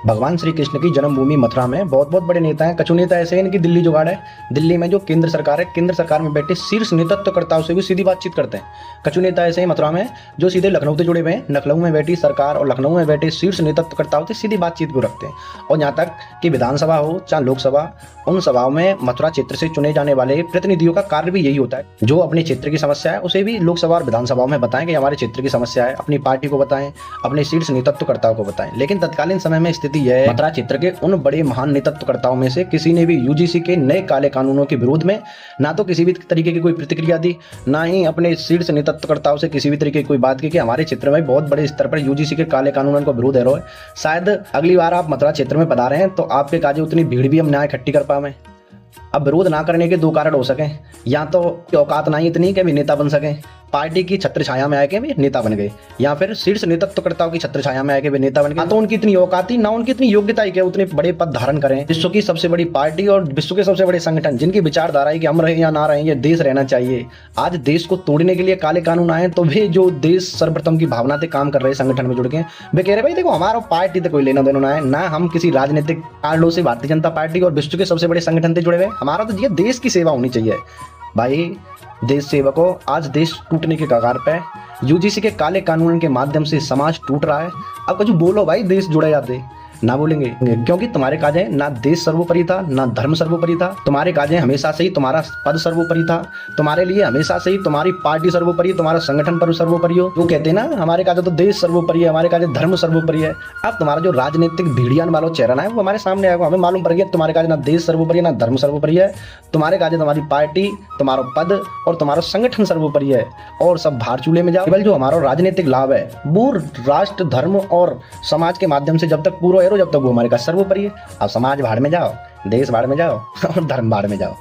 भगवान श्री कृष्ण की जन्मभूमि मथुरा में बहुत बहुत बड़े नेता हैं। कछु नेता ऐसे हैं इनकी दिल्ली जुगाड़ है। दिल्ली में जो केंद्र सरकार है, केंद्र सरकार में बैठे शीर्ष नेतृत्वकर्ताओं से भी सीधी बातचीत करते हैं। कछु नेता ऐसे हैं मथुरा में जो सीधे लखनऊ से जुड़े हुए हैं। लखनऊ में बैठी सरकार और लखनऊ में बैठे शीर्ष नेतृत्वकर्ताओं से सीधी बातचीत को रखते हैं। और यहाँ तक कि विधानसभा हो चाहे लोकसभा, उन सभाओं में मथुरा क्षेत्र से चुने जाने वाले प्रतिनिधियों का कार्य भी यही होता है, जो अपने क्षेत्र की समस्या है उसे भी लोकसभा और विधानसभाओं में बताएं कि हमारे क्षेत्र की समस्या है, अपनी पार्टी को बताएं, अपने शीर्ष नेतृत्वकर्ताओं को बताएं। लेकिन तत्कालीन समय में स्थिति यह है, मथुरा क्षेत्र के उन बड़े महान नेतृत्वकर्ताओं में से किसी ने भी यूजीसी के नए काले कानूनों के विरोध में ना तो किसी भी तरीके की कोई प्रतिक्रिया दी, ना ही अपने शीर्ष नेतृत्वकर्ताओं से किसी भी तरीके की कोई बात की कि हमारे क्षेत्र में बहुत बड़े स्तर पर यूजीसी के काले कानूनों का विरोध है। शायद अगली बार आप मथुरा क्षेत्र में पधारे हैं तो आपके काजे उतनी भीड़ भी हम ना इकट्ठी कर पाए। अब विरोध ना करने के दो कारण हो सके, या तो औकात नहीं इतनी कि भी नेता बन सके, पार्टी की छत्र छाया में आके भी नेता बन गए, या फिर शीर्ष नेतृत्वकर्ताओं की छत्र छाया में आके भी नेता बन गए। तो उनकी इतनी औकात ही ना उनकी इतनी योग्यता ही कि उतने बड़े पद धारण करें। विश्व की सबसे बड़ी पार्टी और विश्व के सबसे बड़े संगठन जिनकी विचारधारा है कि हम रहे या ना रहे, ये देश रहना चाहिए, आज देश को तोड़ने के लिए काले कानून आए, तो वे जो देश सर्वप्रथम की भावना से काम कर रहे संगठन में जुड़ के वे कह रहे भाई देखो हमारा पार्टी तो कोई लेना देना ना है, ना हम किसी राजनीतिक कारणों से भारतीय जनता पार्टी और विश्व के सबसे बड़े संगठन से जुड़े हुए, हमारा तो ये देश की सेवा होनी चाहिए। भाई देश सेवकों, आज देश टूटने के कगार पे है। यूजीसी के काले कानून के माध्यम से समाज टूट रहा है। अब कुछ बोलो भाई, देश जुड़े जाते ना बोलेंगे, क्योंकि तुम्हारे काजे ना देश सर्वोपरि था ना धर्म सर्वोपरि था। तुम्हारे काजे हमेशा से ही तुम्हारा पद सर्वोपरि था, तुम्हारे लिए हमेशा से ही तुम्हारी पार्टी सर्वोपरि, तुम्हारा संगठन पर सर्वोपरि हो। वो कहते हैं ना हमारे काजे तो देश सर्वोपरि है, हमारे काजे धर्म सर्वोपरि है। अब तुम्हारा जो राजनीतिक भेड़ियान वाला चेहरा है वो हमारे सामने आएगा, हमें मालूम पड़ गया तुम्हारे काजे ना देश सर्वोपरि है ना धर्म सर्वोपरि है। तुम्हारे काजे तुम्हारी पार्टी, तुम्हारा पद और तुम्हारा संगठन सर्वोपरि है। और सब भार चूल्हे में जाओ। केवल जो हमारा राजनीतिक लाभ है वो राष्ट्र, धर्म और समाज के माध्यम से जब तक पूरा जब तक वो हमारे का सर्वोपरि है। अब समाज भाड़ में जाओ, देश भाड़ में जाओ और धर्म भाड़ में जाओ।